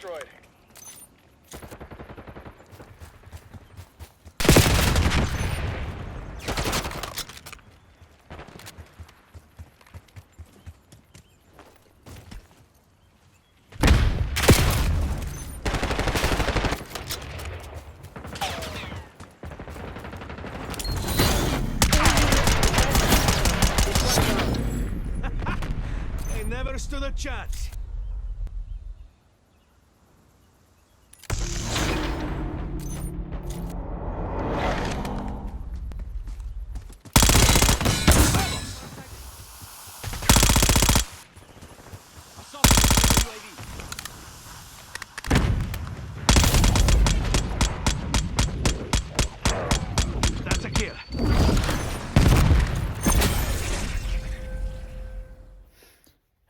destroyed. They never stood a chance. That's a kill.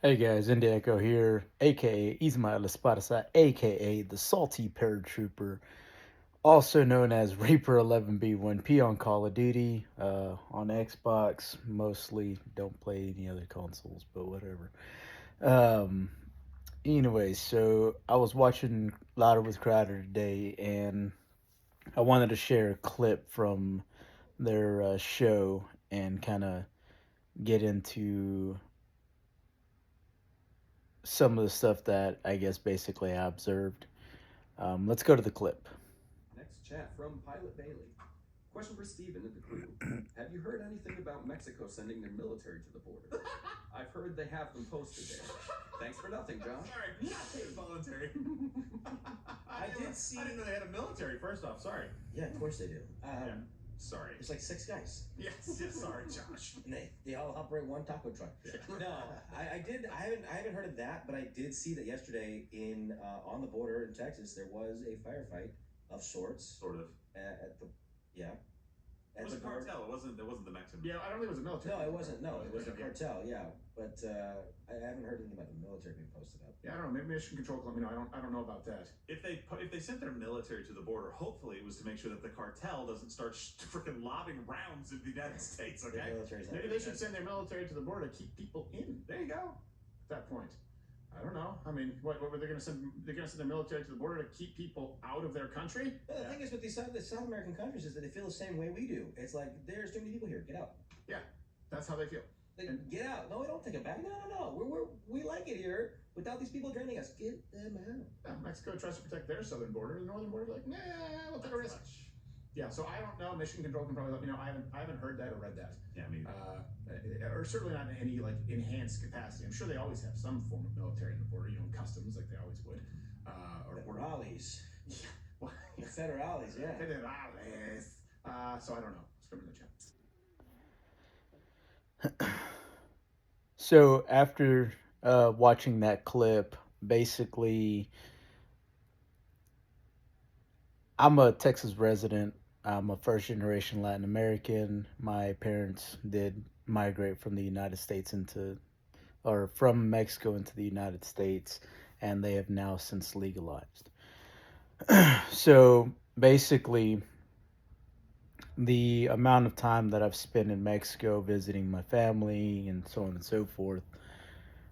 Hey guys, Indy Echo here, aka Ismael Esparza, aka the Salty Paratrooper, also known as Reaper 11B1P on Call of Duty, on Xbox, mostly don't play any other consoles, but whatever. Um, Anyways, so I was watching Louder with Crowder today, and I wanted to share a clip from their show and kind of get into some of the stuff that I guess basically I observed. Let's go to the clip. Next chat from Pilot Bailey. Question for Steven and the crew. Have you heard anything about Mexico sending their military to the border? I've heard they have them posted there. Thanks for nothing, John. Sorry, nothing voluntary. I did see. I didn't know they had a military. First off, sorry. Yeah, of course they do. Yeah, sorry. There's like 6 guys, Yes, sorry, Josh. and they all operate one taco truck. No, I did. I haven't heard of that, but I did see that yesterday in on the border in Texas there was a firefight of sorts Sort of. at the yeah. It was a cartel. It wasn't the Mexican. Yeah, I don't think it was a military. No, it wasn't. No, it was a Yeah. cartel. Yeah, but I haven't heard anything about the military being posted up. Yeah, I don't know. Maybe Mission Control. I don't know about that. If they sent their military to the border, hopefully it was to make sure that the cartel doesn't start freaking lobbing rounds into the United States. The Okay. military's not. Maybe they should send their military to the border to keep people in. There you go. At that point, I don't know. I mean, what were they going to send? They're going to send their military to the border to keep people out of their country. Well, the thing is with the South American countries is that they feel the same way we do. It's like there's too many people here. Get out. Yeah, that's how they feel. Like, And- get out. No, we don't take it back. No. We like it here without these people draining us. Get them out. Yeah, Mexico tries to protect their southern border. The northern border, like, nah, we'll take a risk. Yeah, so I don't know. Mission Control can probably let me know. I haven't heard that or read that. Yeah, I mean, Or certainly not in any like enhanced capacity. I'm sure they always have some form of military in the border, customs like they always would. Or Federales. yeah, well, The federales, yeah. Federales. So I don't know. Let's come in the chat. So after watching that clip, basically, I'm a Texas resident. I'm a first generation Latin American. My parents did migrate from the United States or from Mexico into the United States, and they have now since legalized. So basically, the amount of time that I've spent in Mexico visiting my family and so on and so forth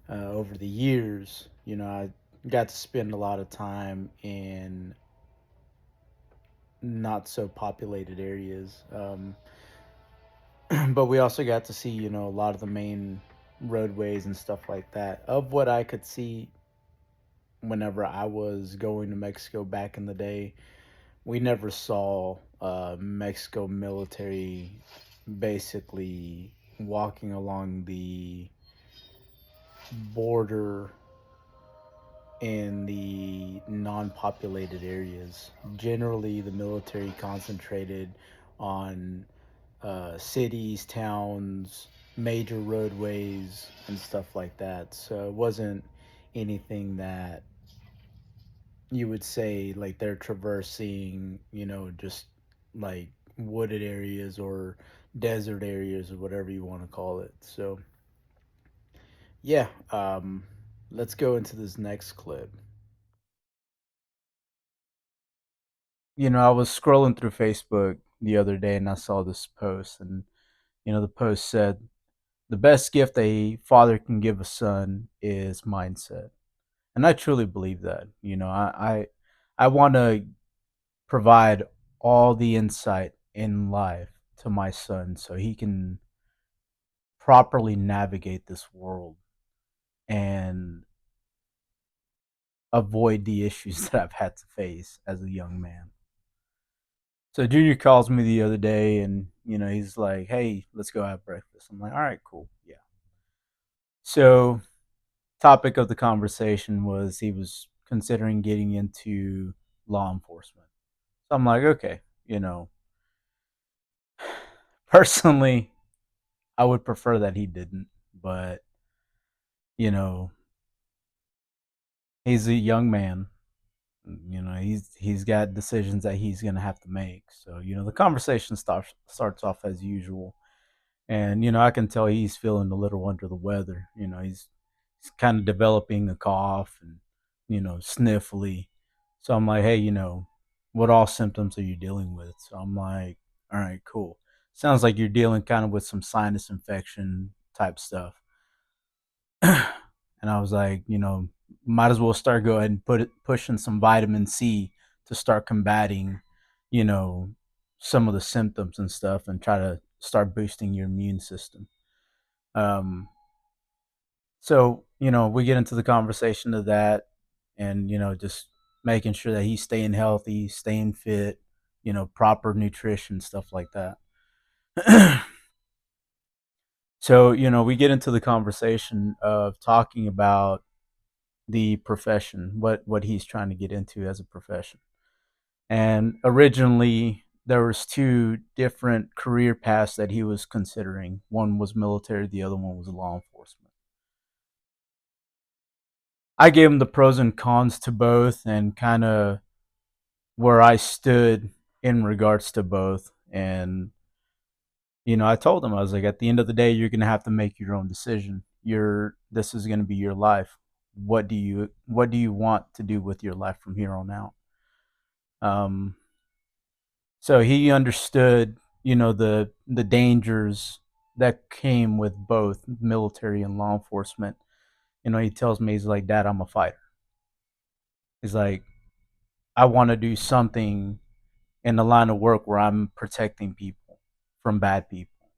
over the years, I got to spend a lot of time in not so populated areas. But we also got to see, a lot of the main roadways and stuff like that. Of what I could see whenever I was going to Mexico back in the day, we never saw Mexico military basically walking along the border in the non-populated areas. Generally, the military concentrated on cities, towns, major roadways, and stuff like that. So it wasn't anything that you would say like they're traversing, just like wooded areas or desert areas or whatever you want to call it. So yeah, let's go into this next clip. I was scrolling through Facebook the other day and I saw this post, and the post said the best gift a father can give a son is mindset. And I truly believe that. I want to provide all the insight in life to my son so he can properly navigate this world and avoid the issues that I've had to face as a young man. So Junior calls me the other day and he's like, "Hey, let's go have breakfast." I'm like, "All right, cool. Yeah." So topic of the conversation was he was considering getting into law enforcement. So I'm like, "Okay, you know, personally, I would prefer that he didn't, but you know, he's a young man. He's got decisions that he's gonna have to make. So the conversation starts off as usual, and I can tell he's feeling a little under the weather. He's kind of developing a cough and sniffly. So I'm like, "Hey, what all symptoms are you dealing with?" So I'm like, "All right, cool. Sounds like you're dealing kind of with some sinus infection type stuff." And I was like, might as well start go ahead and pushing some vitamin C to start combating, you know, some of the symptoms and stuff, and try to start boosting your immune system. Um, so we get into the conversation of that, and just making sure that he's staying healthy, staying fit, proper nutrition, stuff like that. So we get into the conversation of talking about the profession, what he's trying to get into as a profession. And originally there was two different career paths that he was considering. One was military, the other one was law enforcement. I gave him the pros and cons to both and kind of where I stood in regards to both. And I told him, I was like, at the end of the day, you're gonna have to make your own decision. This is gonna be your life. What do you want to do with your life from here on out? Um, so he understood, the dangers that came with both military and law enforcement. He tells me, he's like, "Dad, I'm a fighter." He's like, "I want to do something in the line of work where I'm protecting people from bad people."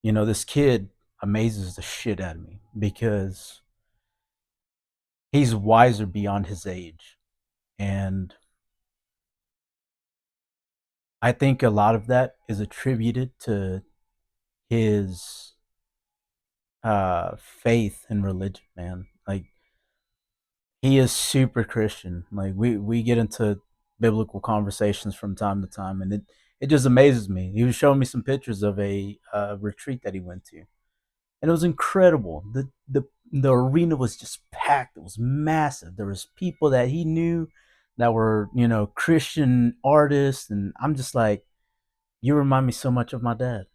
This kid amazes the shit out of me because he's wiser beyond his age. And I think a lot of that is attributed to his faith and religion, man. Like, he is super Christian. Like, we get into biblical conversations from time to time, and it just amazes me. He was showing me some pictures of a retreat that he went to, and it was incredible. The arena was just packed. It was massive. There was people that he knew that were Christian artists, and I'm just like, you remind me so much of my dad.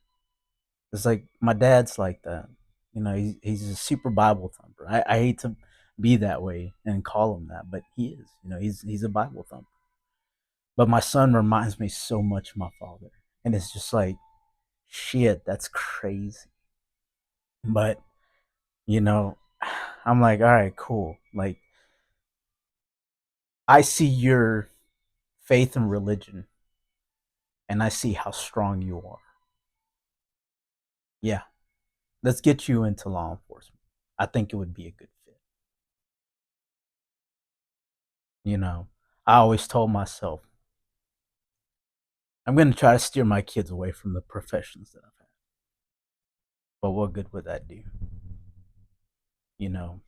It's like my dad's like that. He's a super Bible thumper. I hate to be that way and call him that, but he is. He's a Bible thumper. But my son reminds me so much of my father, and it's just like, shit, that's crazy. But you know, I'm like, all right, cool. Like, I see your faith and religion, and I see how strong you are. Yeah, let's get you into law enforcement. I think it would be a good fit. You know, I always told myself, I'm going to try to steer my kids away from the professions that I've had. But what good would that do? You know,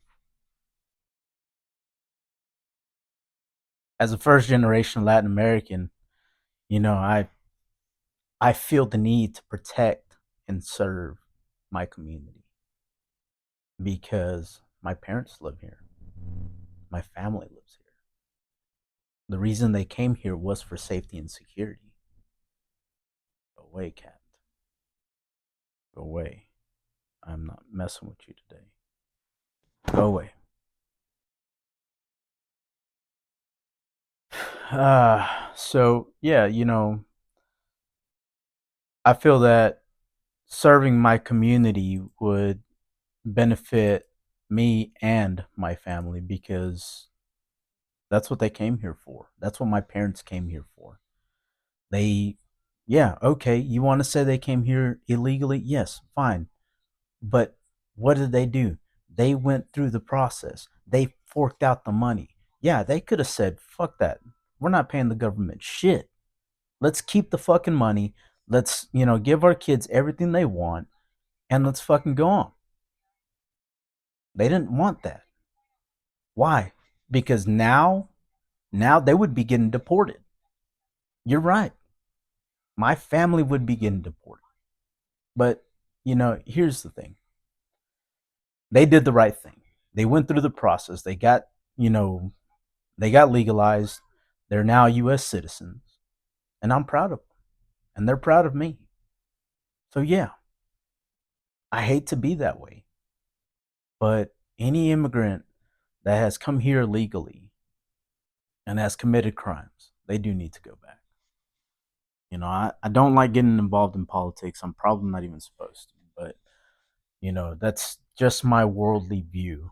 as a first generation Latin American, I feel the need to protect and serve my community because my parents live here. My family lives here. The reason they came here was for safety and security. Go away, cat. Go away. I'm not messing with you today. Go away. So yeah, I feel that serving my community would benefit me and my family, because that's what they came here for. That's what my parents came here for. They, yeah, okay, you want to say they came here illegally? Yes, fine. But what did they do? They went through the process. They forked out the money. Yeah, they could have said, fuck that. We're not paying the government shit. Let's keep the fucking money. Let's, give our kids everything they want, and let's fucking go on. They didn't want that. Why? Because now they would be getting deported. You're right. My family would be getting deported. But, here's the thing. They did the right thing. They went through the process. They got legalized. They're now US citizens. And I'm proud of them. And they're proud of me. So yeah, I hate to be that way. But any immigrant that has come here legally and has committed crimes, they do need to go back. I don't like getting involved in politics. I'm probably not even supposed to, but that's just my worldly view,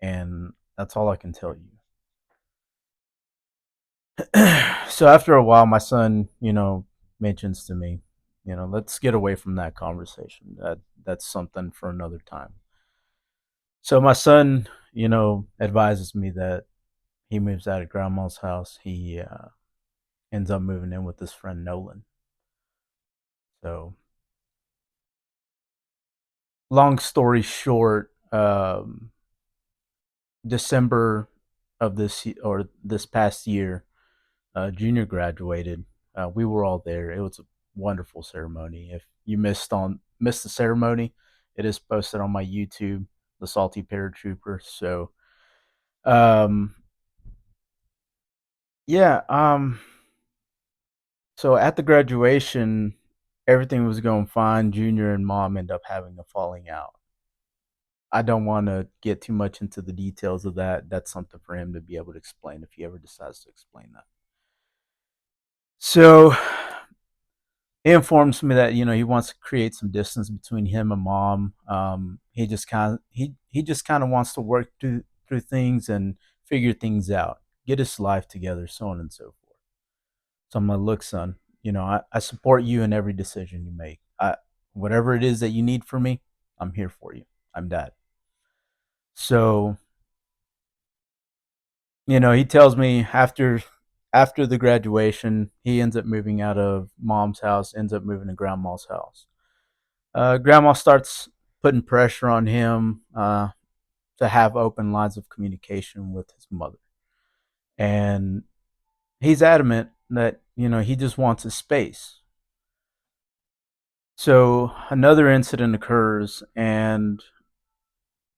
and that's all I can tell you. So after a while, my son, mentions to me, let's get away from that conversation. That's something for another time. So my son, advises me that he moves out of grandma's house. He ends up moving in with his friend Nolan. So long story short, December of this past year, Junior graduated. We were all there. It was a wonderful ceremony. If you missed the ceremony, it is posted on my YouTube, the Salty Paratrooper. So, um, yeah. So at the graduation, everything was going fine. Junior and mom end up having a falling out. I don't want to get too much into the details of that. That's something for him to be able to explain if he ever decides to explain that. So he informs me that he wants to create some distance between him and mom. He just kind of wants to work through things and figure things out, get his life together, so on and so forth. So I'm like, look, son, I support you in every decision you make. Whatever it is that you need from me, I'm here for you. I'm dad. So he tells me after the graduation, he ends up moving out of mom's house, ends up moving to grandma's house. Grandma starts putting pressure on him to have open lines of communication with his mother. And he's adamant that, he just wants his space. So another incident occurs, and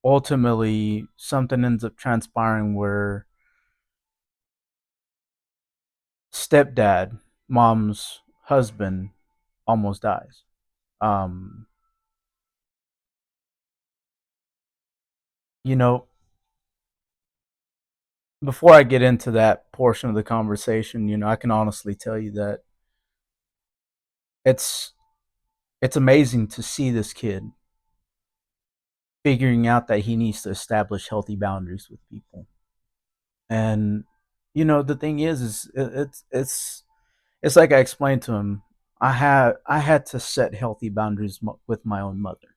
ultimately something ends up transpiring where stepdad, mom's husband, almost dies. Um, you know, Before I get into that portion of the conversation, I can honestly tell you that it's it's amazing to see this kid figuring out that he needs to establish healthy boundaries with people. And the thing is it's like I explained to him. I had to set healthy boundaries with my own mother.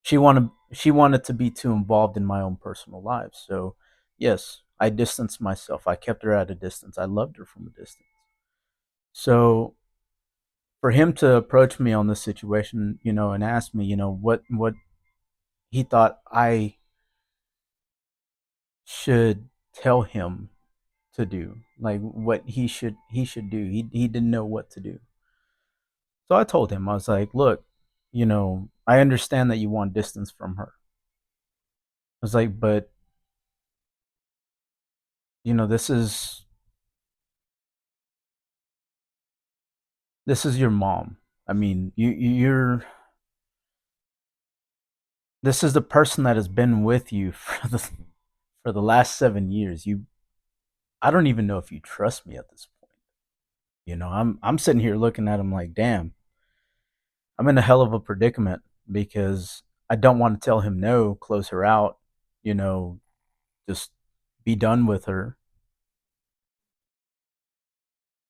She wanted to be too involved in my own personal life. So yes, I distanced myself. I kept her at a distance. I loved her from a distance. So for him to approach me on this situation, and ask me, what he thought I should tell him to do, like what he should do. He didn't know what to do. So I told him, I was like, look, I understand that you want distance from her. I was like, but this is your mom. I mean, you're this is the person that has been with you for the last 7 years. I don't even know if you trust me at this point. I'm sitting here looking at him like, damn, I'm in a hell of a predicament because I don't want to tell him no, close her out, just be done with her.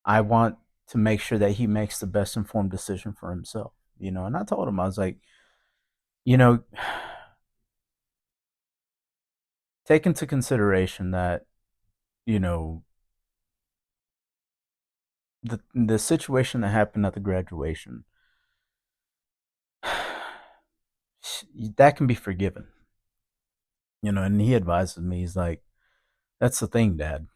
I want to make sure that he makes the best informed decision for himself, And I told him, I was like, you know, take into consideration that, you know, the situation that happened at the graduation, that can be forgiven, And he advises me, he's like, that's the thing, Dad.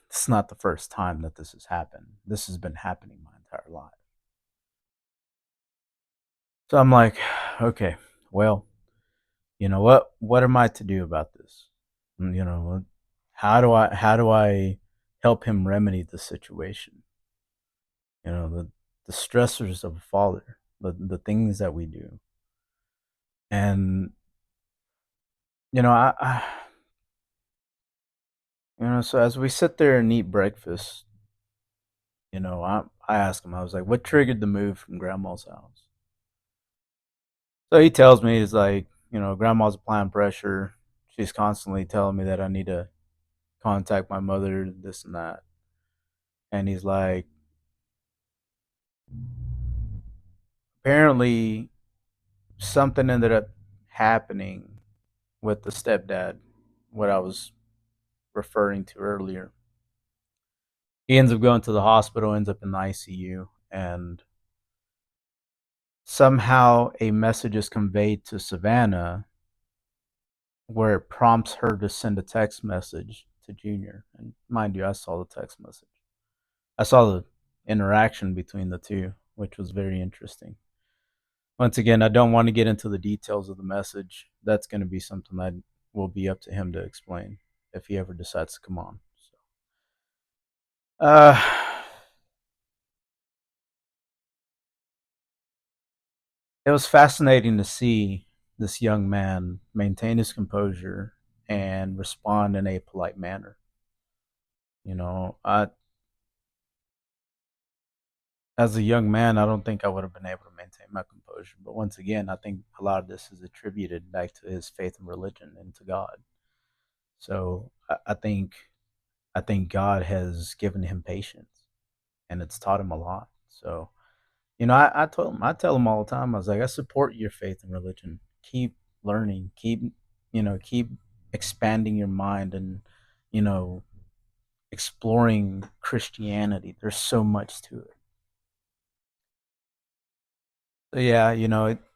It's not the first time that this has happened. This has been happening my entire life. So I'm like, okay, well, you know what? What am I to do about this? How do I help him remedy the situation? The stressors of a father, the things that we do, and I so as we sit there and eat breakfast, I asked him, I was like, what triggered the move from grandma's house? So he tells me, he's like, grandma's applying pressure. She's constantly telling me that I need to contact my mother, this and that. And he's like, apparently something ended up happening with the stepdad, what I was referring to earlier. He ends up going to the hospital, ends up in the ICU, and somehow a message is conveyed to Savannah where it prompts her to send a text message to Junior. And mind you, I saw the text message. I saw the interaction between the two, which was very interesting. Once again, I don't want to get into the details of the message. That's going to be something that will be up to him to explain if he ever decides to come on. So, it was fascinating to see this young man maintain his composure and respond in a polite manner. As a young man, I don't think I would have been able to maintain my composure. But once again, I think a lot of this is attributed back to his faith in religion and to God. So I think God has given him patience, and it's taught him a lot. So I tell him all the time. I was like, I support your faith in religion. Keep learning. Keep expanding your mind and you know exploring Christianity. There's so much to it. So yeah,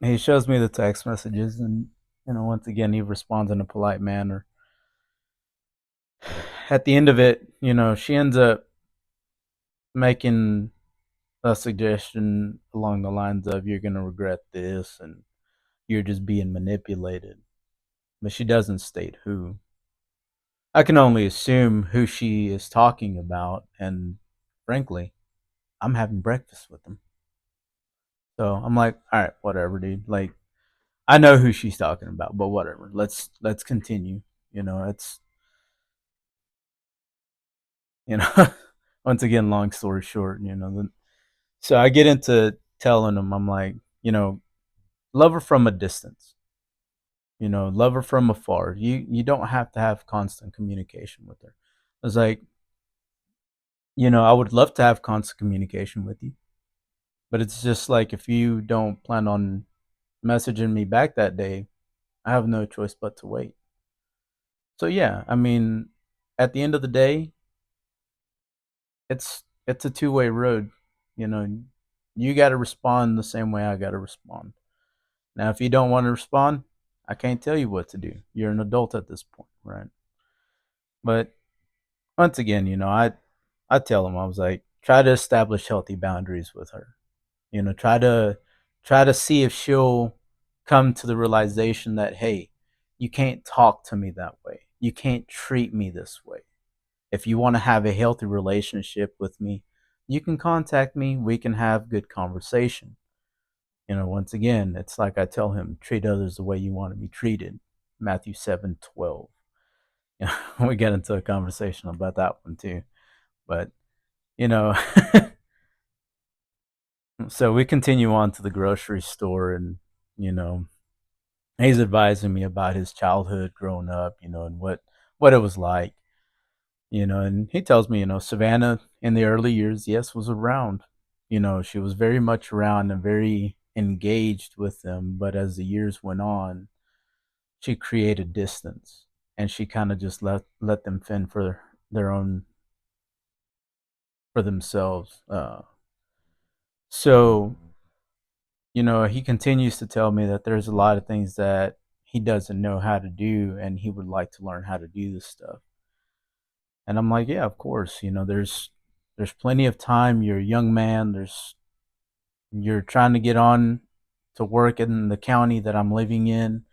he shows me the text messages, and once again, he responds in a polite manner. At the end of it, she ends up making a suggestion along the lines of, "You're gonna regret this," and "You're just being manipulated." But she doesn't state who. I can only assume who she is talking about, and frankly, I'm having breakfast with them. So I'm like, all right, whatever, dude. Like, I know who she's talking about, but whatever. Let's continue. It's you know once again, long story short, so I get into telling him, I'm like, love her from a distance. Love her from afar. You don't have to have constant communication with her. I was like, I would love to have constant communication with you, but it's just like, if you don't plan on messaging me back that day, I have no choice but to wait. So yeah, I mean, at the end of the day, it's a two-way road. You know, you got to respond the same way I got to respond. Now, if you don't want to respond, I can't tell you what to do. You're an adult at this point, right? But once again, I tell them, I was like, try to establish healthy boundaries with her. Try to see if she'll come to the realization that, hey, you can't talk to me that way. You can't treat me this way. If you want to have a healthy relationship with me, you can contact me. We can have good conversation. Once again, it's like I tell him, treat others the way you want to be treated. Matthew 7:12. We get into a conversation about that one too. But, you know, so we continue on to the grocery store, and, you know, He's advising me about his childhood growing up, and what it was like, and he tells me, Savannah in the early years, yes, was around. She was very much around and very engaged with them, but as the years went on, she created distance, and she kind of just let them fend for their own for themselves. So he continues to tell me that there's a lot of things that he doesn't know how to do, and he would like to learn how to do this stuff. And I'm like, yeah, of course. There's plenty of time. You're a young man. You're trying to get on to work in the county that I'm living in.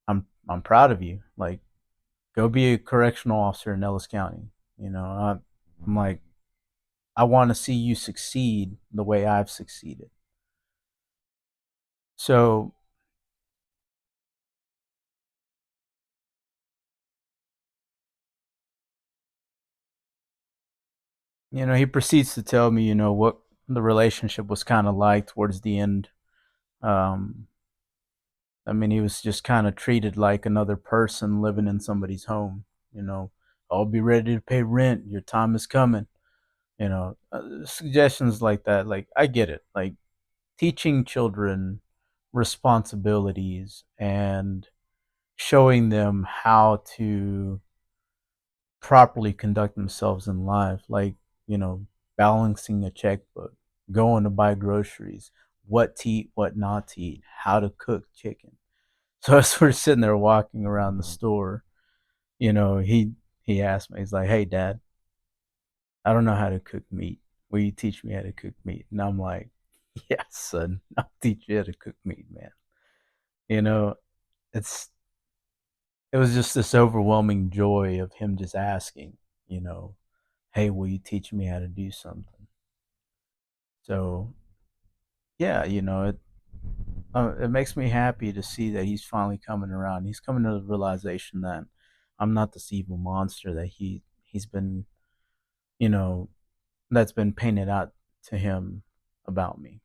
I'm proud of you. Like, go be a correctional officer in Ellis County. I'm like, I want to see you succeed the way I've succeeded. So, he proceeds to tell me, what the relationship was kind of like towards the end. Um, I mean, he was just kind of treated like another person living in somebody's home. I'll be ready to pay rent. Your time is coming. Suggestions like that. Like, I get it. Like, teaching children responsibilities and showing them how to properly conduct themselves in life, like, balancing a checkbook, going to buy groceries, what to eat, what not to eat, how to cook chicken. So as we're sitting there walking around the store, he asked me, he's like, "Hey, Dad, I don't know how to cook meat. Will you teach me how to cook meat?" And I'm like, "Yes, son, I'll teach you how to cook meat, man." You know, it's it was just this overwhelming joy of him just asking, you know, "Hey, will you teach me how to do something?" So yeah, it makes me happy to see that he's finally coming around. He's coming to the realization that I'm not this evil monster that he's been, you know, that's been painted out to him about me.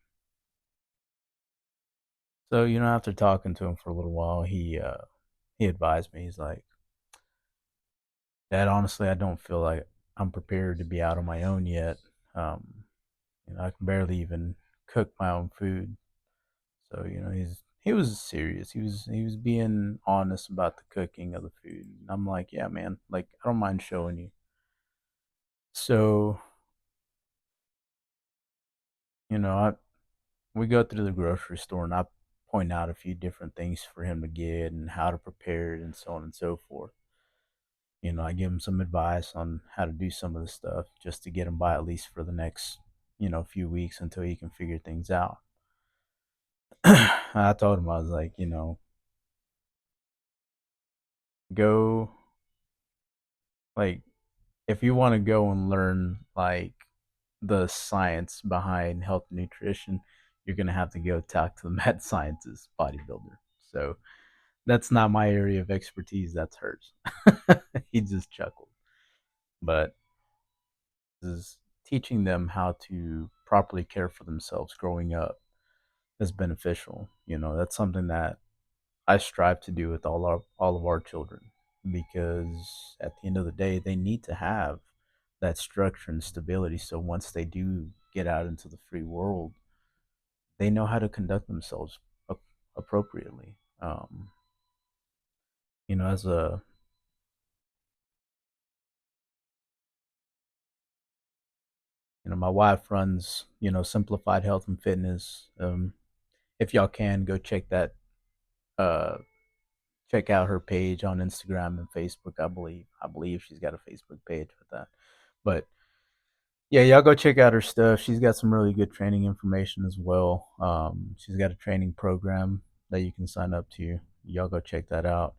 So, after talking to him for a little while, he advised me. He's like, "Dad, honestly, I don't feel like I'm prepared to be out on my own yet. I can barely even cook my own food." So, he was serious. He was being honest about the cooking of the food. And I'm like, "Yeah, man. Like, I don't mind showing you." So, I we go through the grocery store, and I point out a few different things for him to get and how to prepare it and so on and so forth. I give him some advice on how to do some of the stuff just to get him by at least for the next, few weeks until he can figure things out. I told him, I was like, go, like, if you want to go and learn, like, the science behind health and nutrition, you're going to have to go talk to the mad scientist bodybuilder. So that's not my area of expertise. That's hers. He just chuckled. But is teaching them how to properly care for themselves growing up is beneficial. That's something that I strive to do with all of our children, because at the end of the day, they need to have that structure and stability. So once they do get out into the free world, they know how to conduct themselves appropriately. As a my wife runs Simplified Health and Fitness. If y'all can go uh check out her page on Instagram and Facebook. I believe she's got a Facebook page with that. But yeah, y'all go check out her stuff. She's got some really good training information as well. She's got a training program that you can sign up to. Y'all go check that out.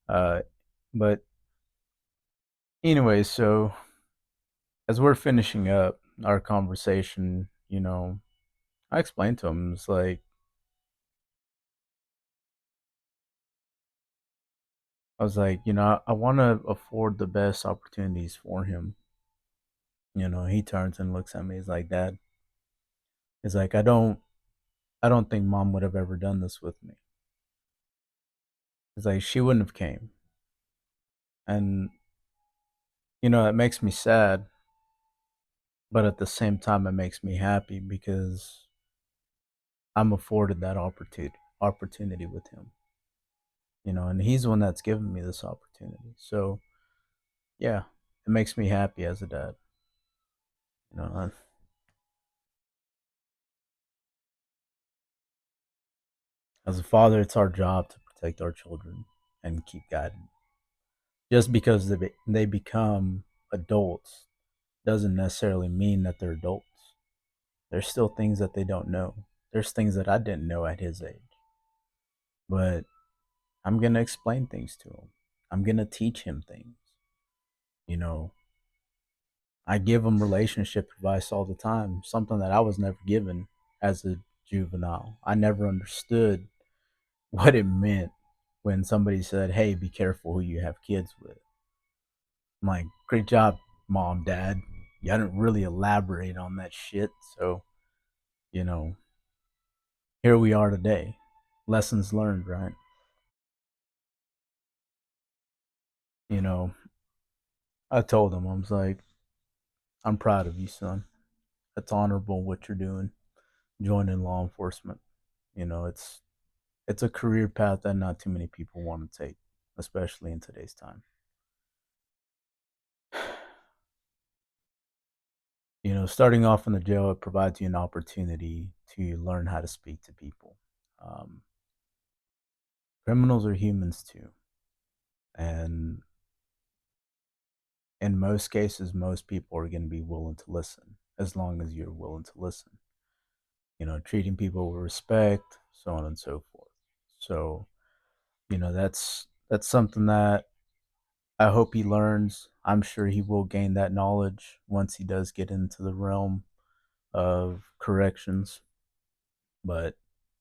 Uh, but anyway, so as we're finishing up our conversation, I explained to him, it's like, I was like, I want to afford the best opportunities for him. He turns and looks at me. He's like, "Dad," he's like, I don't think Mom would have ever done this with me." It's like she wouldn't have came. And it makes me sad, but at the same time it makes me happy because I'm afforded that opportunity with him. And he's the one that's given me this opportunity. So, yeah, it makes me happy as a dad. You know, I, as a father, it's our job to protect our children and keep guiding. Just because they become adults doesn't necessarily mean that they're adults. There's still things that they don't know. There's things that I didn't know at his age. But I'm going to explain things to him. I'm going to teach him things. You know, I give him relationship advice all the time, something that I was never given as a juvenile. I never understood what it meant when somebody said, "Hey, be careful who you have kids with." I'm like, "Great job, mom, dad. You didn't really elaborate on that shit." So, you know, here we are today. Lessons learned, right? You know, I told him, I was like, "I'm proud of you, son. It's honorable what you're doing, joining law enforcement. It's a career path that not too many people want to take, especially in today's time." Starting off in the jail, it provides you an opportunity to learn how to speak to people. Um, Criminals are humans too, and in most cases, most people are going to be willing to listen as long as you're willing to listen. Treating people with respect, so on and so forth. So, that's something that I hope he learns. I'm sure he will gain that knowledge once he does get into the realm of corrections. But,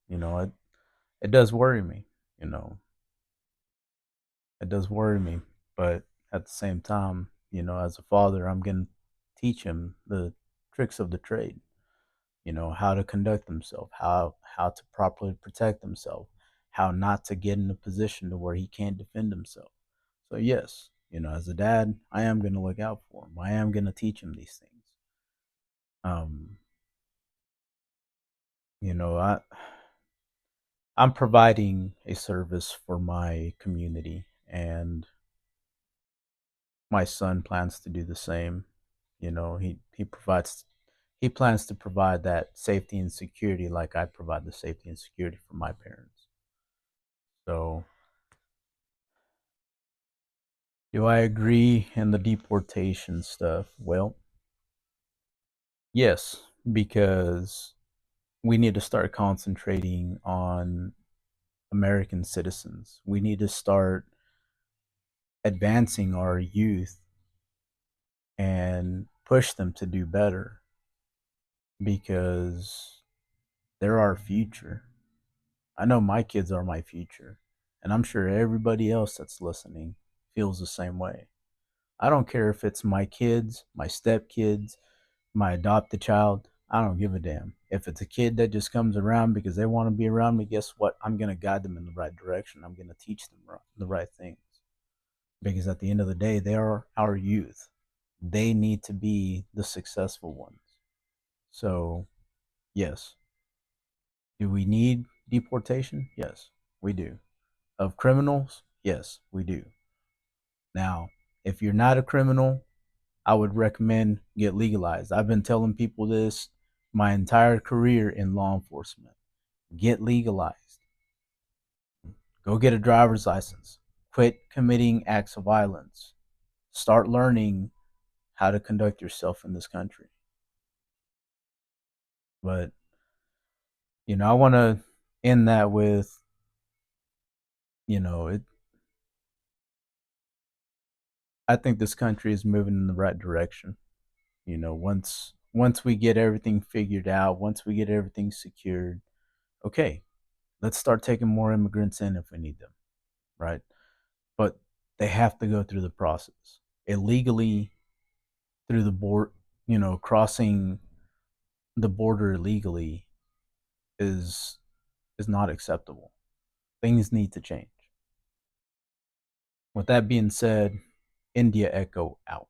it does worry me, you know. It does worry me. But at the same time, as a father, I'm going to teach him the tricks of the trade, how to conduct himself, how to properly protect himself, how not to get in a position to where he can't defend himself. So yes, as a dad, I am going to look out for him. I am going to teach him these things. Um, I I'm providing a service for my community, and my son plans to do the same. He plans to provide that safety and security like I provide the safety and security for my parents. So, do I agree in the deportation stuff? Well, yes, because we need to start concentrating on American citizens. We need to start advancing our youth and push them to do better because they're our future. I know my kids are my future, and I'm sure everybody else that's listening feels the same way. I don't care if it's my kids, my stepkids, my adopted child. I don't give a damn. If it's a kid that just comes around because they want to be around me, guess what? I'm going to guide them in the right direction. I'm going to teach them the right things. Because at the end of the day, they are our youth. They need to be the successful ones. So, yes. Do we need deportation? Yes, we do. Of criminals? Yes, we do. Now, if you're not a criminal, I would recommend get legalized. I've been telling people this my entire career in law enforcement. Get legalized. Go get a driver's license. Quit committing acts of violence. Start learning how to conduct yourself in this country. But, I want to end that with, it. I think this country is moving in the right direction. Once we get everything figured out, once we get everything secured, okay, let's start taking more immigrants in if we need them, right? But they have to go through the process illegally through the board. Crossing the border illegally is is not acceptable. Things need to change. With that being said, India Echo out.